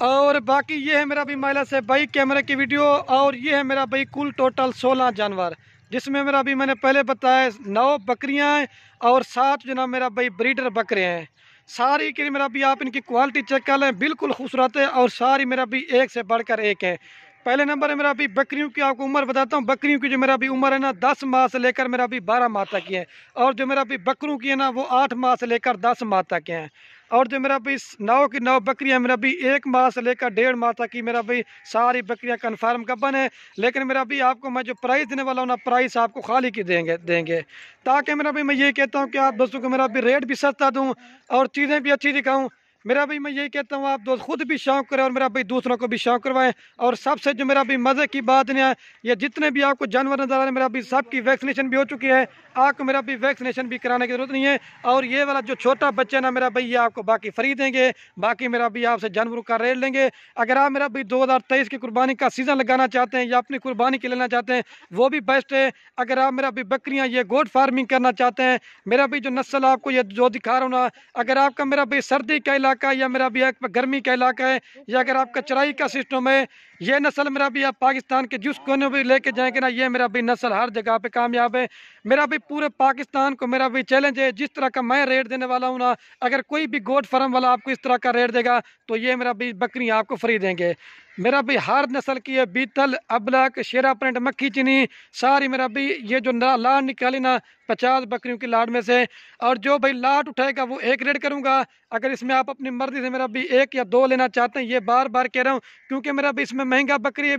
और बाकी ये है मेरा भी महिला से भाई कैमरे की वीडियो। और ये है मेरा भाई कुल टोटल 16 जानवर, जिसमें मेरा भी मैंने पहले बताया 9 बकरियां हैं और 7 जनाब मेरा भाई ब्रीडर बकरे हैं। सारी की मेरा भी आप इनकी क्वालिटी चेक कर लें, बिल्कुल खूबसूरत है और सारी मेरा भी एक से बढ़कर एक है। पहले नंबर है मेरा भी बकरियों की, आपको उम्र बताता हूँ। बकरियों की जो मेरा भी उम्र है ना 10 माह से लेकर मेरा भी 12 माह तक की है, और जो मेरा भी बकरों की है ना वो 8 माह से लेकर 10 माह तक के हैं। और जो मेरा भी 9 की 9 बकरियां मेरा भी 1 माह से लेकर 1.5 माह तक की मेरा भी सारी बकरियां कन्फर्म कब्बन है। लेकिन मेरा भी आपको मैं जो प्राइस देने वाला हूँ ना, प्राइस आपको खाली की देंगे ताकि मेरा भी मैं ये कहता हूँ कि आप दोस्तों को मेरा भी रेट भी सस्ता दूँ और चीज़ें भी अच्छी दिखाऊँ। मेरा भी मैं यही कहता हूँ आप दोस्त खुद भी शौक करें और मेरा भाई दूसरों को भी शौक करवाएं। और सबसे जो मेरा भी मज़े की बात नहीं है, ये जितने भी आपको जानवर नजर आ रहे हैं मेरा भी सबकी वैक्सीनेशन भी हो चुकी है, आपको मेरा भी वैक्सीनेशन भी कराने की जरूरत नहीं है। और ये वाला जो छोटा बच्चा ना मेरा भाई ये आपको बाकी फ्री देंगे, बाकी मेरा भी आपसे जानवरों का रेट लेंगे। अगर आप मेरा भी 2023 की कुर्बानी का सीज़न लगाना चाहते हैं या अपनी कुर्बानी के लेना चाहते हैं वो भी बेस्ट है। अगर आप मेरा भी बकरियाँ ये गोट फार्मिंग करना चाहते हैं, मेरा भी जो नस्ल आपको ये जो दिखा रहा हूँ ना, अगर आपका मेरा भी सर्दी का इलाका या मेरा भी गर्मी का इलाका है या अगर आपका चराई का सिस्टम है, ये नस्ल मेरा भी आप पाकिस्तान के जिस कोने में भी लेके जाएंगे ना, ये मेरा भी नस्ल हर जगह पे कामयाब है। मेरा भी पूरे पाकिस्तान को मेरा भी चैलेंज है, जिस तरह का मैं रेट देने वाला हूँ ना, अगर कोई भी गोट फार्म वाला आपको इस तरह का रेट देगा तो ये मेरा भी बकरियाँ आपको फ्री देंगे। मेरा भी हर नस्ल की है, बीतल, अबलक, शेरा प्रिंट, मक्खी चीनी, सारी मेरा भी ये जो लाट निकाली ना 50 बकरियों की लाट में से। और जो भाई लाट उठाएगा वो एक रेट करूँगा। अगर इसमें आप अपनी मर्जी से मेरा भी 1 या 2 लेना चाहते हैं, ये बार बार कह रहा हूँ क्योंकि मेरा भी इसमें महंगा बकरी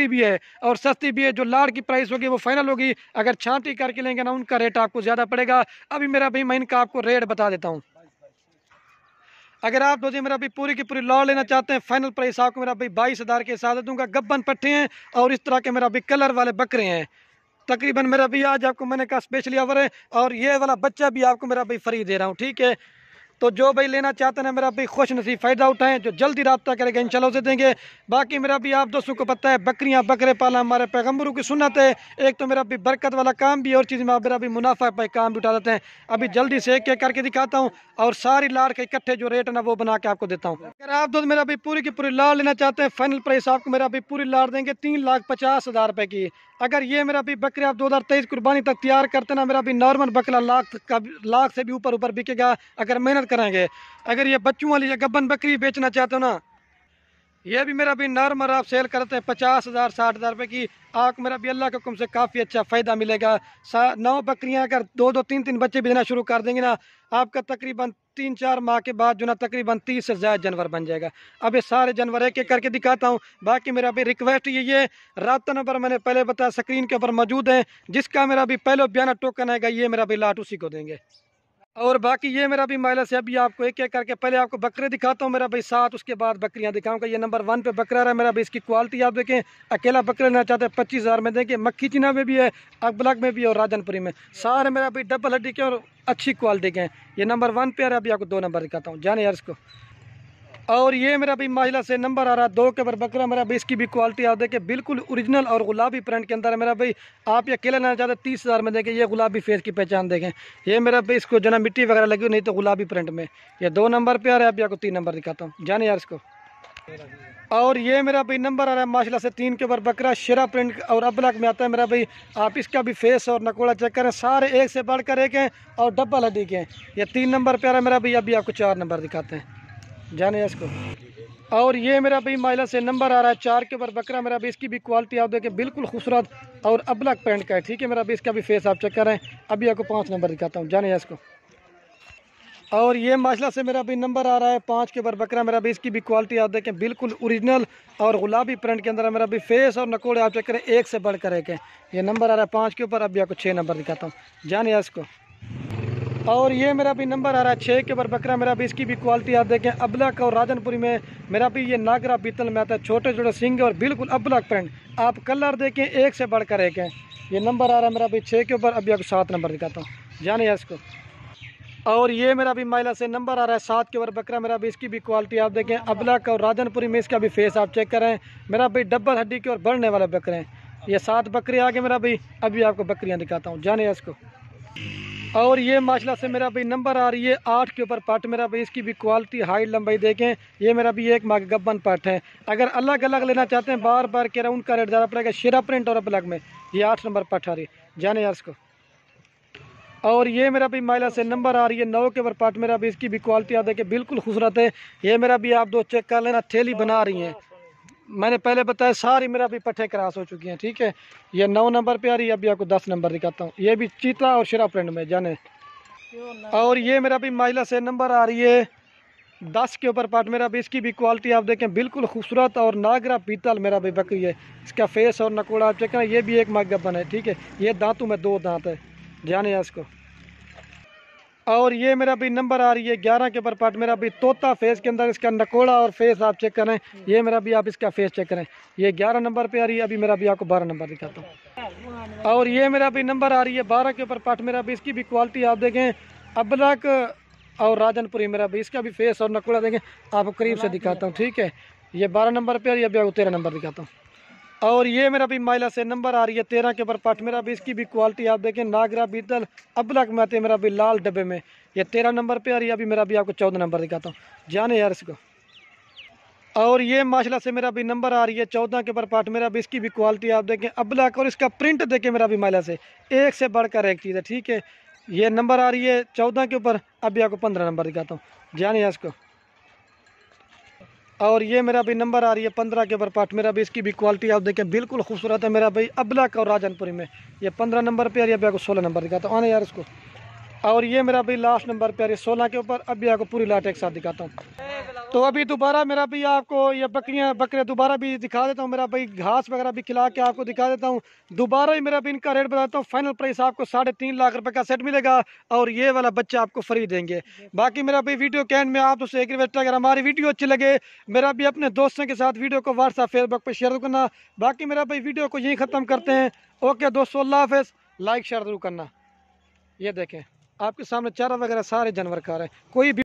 भी है और सस्ती भी है। जो लाट की प्राइस होगी वो फाइनल होगी, अगर छांटी करके लेंगे ना उनका रेट आपको ज़्यादा पड़ेगा। अभी मेरा भी मैं इनका आपको रेट बता देता हूँ। अगर आप दोस्तों मेरा भी पूरी की पूरी लॉ लेना चाहते हैं, फाइनल प्राइस आपको मेरा भाई 22,000 के साथ दूंगा। गब्बन पट्टे हैं और इस तरह के मेरा भी कलर वाले बकरे हैं। तकरीबन मेरा भी आज आपको मैंने कहा स्पेशली ऑफर है, और ये वाला बच्चा भी आपको मेरा भाई फ्री दे रहा हूँ, ठीक है। तो जो भाई लेना चाहते हैं मेरा भी खुश नसीब फ़ायदा उठाएं, जो जल्दी रब्ता करेगा इंशाल्लाह उसे देंगे। बाकी मेरा भी आप दोस्तों को पता है बकरियां बकरे पालना हमारे पैगम्बरों की सुन्नत है। एक तो मेरा भी बरकत वाला काम भी है और चीज़ में मेरा भी मुनाफा पे काम भी उठा देते हैं। अभी जल्दी से एक एक करके दिखाता हूँ और सारी लाड़ के इकट्ठे जो रेट है ना वो बना के आपको देता हूँ। अगर आप दोस्त मेरा भी पूरी की पूरी लाड़ लेना चाहते हैं, फाइनल प्राइस आपको मेरा भी पूरी लाड़ देंगे 3,50,000 रुपये की। अगर ये मेरा भी बकरे आप 2023 कुर्बानी तक तैयार करते ना, मेरा भी नॉर्मल बकरा लाख से भी ऊपर बिकेगा अगर मेहनत करेंगे। अगर ये बच्चों वाली या गब्बन बकरी बेचना चाहते हो ना, ये भी मेरा भी नॉर्मल आप सेल करते हैं 50,000 60,000 रुपये की, आपको मेरा भी अल्लाह के हुक्म से काफ़ी अच्छा फ़ायदा मिलेगा। 9 बकरियां अगर 2 3 3 बच्चे भी देना शुरू कर देंगे ना, आपका तकरीबन 3 4 माह के बाद जो ना तकरीबन 30 से ज़्यादा जानवर बन जाएगा। अब ये सारे जानवर एक एक करके दिखाता हूँ। बाकी मेरा भी रिक्वेस्ट यही है, रब्ता नंबर मैंने पहले बताया स्क्रीन के ऊपर मौजूद है, जिसका मेरा भी पहले बयाना टोकन आएगा ये मेरा भी लाट उसी को देंगे। और बाकी ये मेरा भी माइला से अभी आपको एक एक करके पहले आपको बकरे दिखाता हूँ मेरा भाई 7, उसके बाद बकरियाँ दिखाऊंगा। ये नंबर 1 पे बकरा रहा है मेरा भाई, इसकी क्वालिटी आप देखें। अकेला बकरा लेना चाहते हैं 25,000 में देंगे। मक्खी चीना में भी है, अकबलक में भी है और राजनपुरी में, सारे मेरा भाई डबल हड्डी के और अच्छी क्वालिटी के हैं। ये नंबर 1 पे आ रहा है, अभी आपको 2 नंबर दिखाता हूँ, जाने यार इसको। और ये मेरा भी महिला से नंबर आ रहा है 2 के ऊपर बकरा मेरा भाई, इसकी भी क्वालिटी आप देखें बिल्कुल ओरिजिनल और गुलाबी प्रिंट के अंदर है मेरा भाई। आप ये अकेला लेना चाहते 30,000 में देखें। ये गुलाबी फेस की पहचान देखें, ये मेरा भाई इसको जना मिट्टी वगैरह लगी नहीं तो गुलाबी प्रिंट में। ये 2 नंबर पे आ रहा है, अभी आपको 3 नंबर दिखाता हूँ, जाने यार इसको। और ये मेरा भाई नंबर आ रहा है माशाल्लाह से 3 के ऊपर बकरा, शेरा प्रिंट और अबलक में आता है मेरा भाई। आप इसका भी फेस और नकोड़ा चेक करें, सारे एक से बढ़कर एक हैं और डबल हड्डी के हैं। ये 3 नंबर पे आ रहा है मेरा भाई, अभी आपको 4 नंबर दिखाते हैं, जाने इसको। और ये मेरा भाई माइला से नंबर आ रहा है 4 के ऊपर बकरा मेरा भी, इसकी भी क्वालिटी आप देखें बिल्कुल खूबसूरत और अबलक पैंट का है, ठीक है मेरा भी। इसका भी फेस आप चेक कर रहे हैं, अभी आपको 5 नंबर दिखाता हूँ, जाने इसको। और ये माशाल्लाह से मेरा भी नंबर आ रहा है 5 के ऊपर बकरा मेरा भी, इसकी भी क्वालिटी आप देखें बिल्कुल ओरिजिनल और गुलाबी प्रिंट के अंदर है मेरा भी। फेस और नकोड़े आप चेक करें एक से बढ़कर एक है। ये नंबर आ रहा है 5 के ऊपर, अभी आपको 6 नंबर दिखाता हूँ, जाने इसको। और ये मेरा भी नंबर आ रहा है 6 के ऊपर बकरा मेरा भी, इसकी भी क्वालिटी आप देखें अबलक और राजनपुरी में मेरा भी। ये नागरा बीतल में आता है, छोटे छोटे सिंग और बिल्कुल अबलक प्रिंट, आप कलर देखें एक से बढ़कर एक है। ये नंबर आ रहा है मेरा भी 6 के ऊपर, अभी आपको 7 नंबर दिखाता हूँ, जाने इसको। और ये मेरा भी माइला से नंबर आ रहा है 7 के ऊपर बकरा मेरा भी, इसकी भी क्वालिटी आप देखें अबलक और राजनपुरी में, इसका भी फेस आप चेक करें मेरा भी। डबल हड्डी के और बढ़ने वाले बकरे हैं। ये 7 बकरे आगे मेरा भी, अभी आपको बकरियाँ दिखाता हूँ, जाने इसको। और ये माशाल्लाह से मेरा भाई नंबर आ रही है 8 के ऊपर पट मेरा भाई। इसकी भी क्वालिटी हाइट लंबाई देखें, ये मेरा भी एक माह गब्बन पट है। अगर अलग अलग लेना चाहते हैं बार बार के उनका रेट ज़्यादा पड़ेगा। शेरा प्रिंट और अलग में ये 8 नंबर पट आ रही है, जाने यार इसको। और ये मेरा भी माइला से नंबर आ रही है 9 के ऊपर पार्ट मेरा भी। इसकी भी क्वालिटी आ देखिए बिल्कुल खूबसूरत है। ये मेरा भी आप दो चेक कर लेना, थैली बना रही हैं। मैंने पहले बताया सारी मेरा भी पट्टे क्रॉस हो चुकी हैं, ठीक है। ये 9 नंबर पे आ रही है, अभी आपको 10 नंबर दिखाता हूँ। ये भी चीता और शेरा प्रिंट में, जाने। और ये मेरा भी माइला से नंबर आ रही है 10 के ऊपर पार्ट मेरा भी। इसकी भी क्वालिटी आप देखें बिल्कुल खूबसूरत और नागरा पीतल मेरा भी बकरी है। इसका फेस और नकोड़ा आप चेक करें, ये भी एक मगबन है, ठीक है। ये दांतों में 2 दांत है, जाने यार इसको। और ये मेरा भी नंबर आ रही है 11 के ऊपर पार्ट मेरा भी। तोता फेस के अंदर इसका नकोड़ा और फेस आप चेक करें, ये मेरा भी आप इसका फेस चेक करें। ये 11 नंबर पे आ रही है, अभी मेरा भी आपको 12 नंबर दिखाता हूँ। और ये मेरा भी नंबर आ रही है 12 के ऊपर पार्ट मेरा भी। इसकी भी क्वालिटी आप देखें अबलक और राजनपुरी मेरा भी। इसका भी फेस और नकोड़ा देखें, आपको करीब से दिखाता हूँ, ठीक है। ये 12 नंबर पे आ रही है, अभी आपको 13 नंबर दिखाता हूँ। और ये मेरा भी माइला से नंबर आ रही है 13 के ऊपर पाठ मेरा भी। इसकी भी क्वालिटी आप देखें नागरा बीतल अबलक में आते मेरा भी लाल डब्बे में। ये 13 नंबर पे आ रही है, अभी मेरा भी आपको 14 नंबर दिखाता हूँ, जाने यार इसको। और ये माशाल्लाह से मेरा भी नंबर आ रही है 14 के ऊपर पाठ मेरा भी। इसकी भी क्वालिटी आप देखें अबलक और इसका प्रिंट देखें मेरा भी माइला से एक से बढ़कर एक चीज़ है, ठीक है। ये नंबर आ रही है 14 के ऊपर, अभी आपको 15 नंबर दिखाता हूँ, जाने यार इसको। और ये मेरा भी नंबर आ रही है 15 के ऊपर पार्ट मेरा भी। इसकी भी क्वालिटी आप देखें बिल्कुल खूबसूरत है मेरा भाई अबलक और राजनपुरी में। ये 15 नंबर पे आ रही है, अभी आपको 16 नंबर दिखाता हूँ, आने यार इसको। और ये मेरा भी लास्ट नंबर पे आ रही है 16 के ऊपर, अभी आपको पूरी लाट एक साथ दिखाता हूँ। तो अभी दोबारा मेरा भी आपको ये बकरे दोबारा भी दिखा देता हूँ। मेरा भाई घास वगैरह भी खिला के आपको दिखा देता हूँ। दोबारा ही मेरा भी इनका रेट बताता हूँ। फाइनल प्राइस आपको 3.5 लाख रुपए का सेट मिलेगा और ये वाला बच्चा आपको फ्री देंगे। बाकी मेरा भाई वीडियो के एंड में आप उससे एक रिक्वेस्ट, अगर हमारी वीडियो अच्छी लगे मेरा भी अपने दोस्तों के साथ वीडियो को व्हाट्सएप फेसबुक पर शेयर करना। बाकी मेरा भाई वीडियो को यहीं ख़त्म करते हैं। ओके दोस्तों, अल्लाह हाफ़िज़। लाइक शेयर जरूर करना। ये देखें आपके सामने चारा वगैरह सारे जानवर खा रहे हैं, कोई भी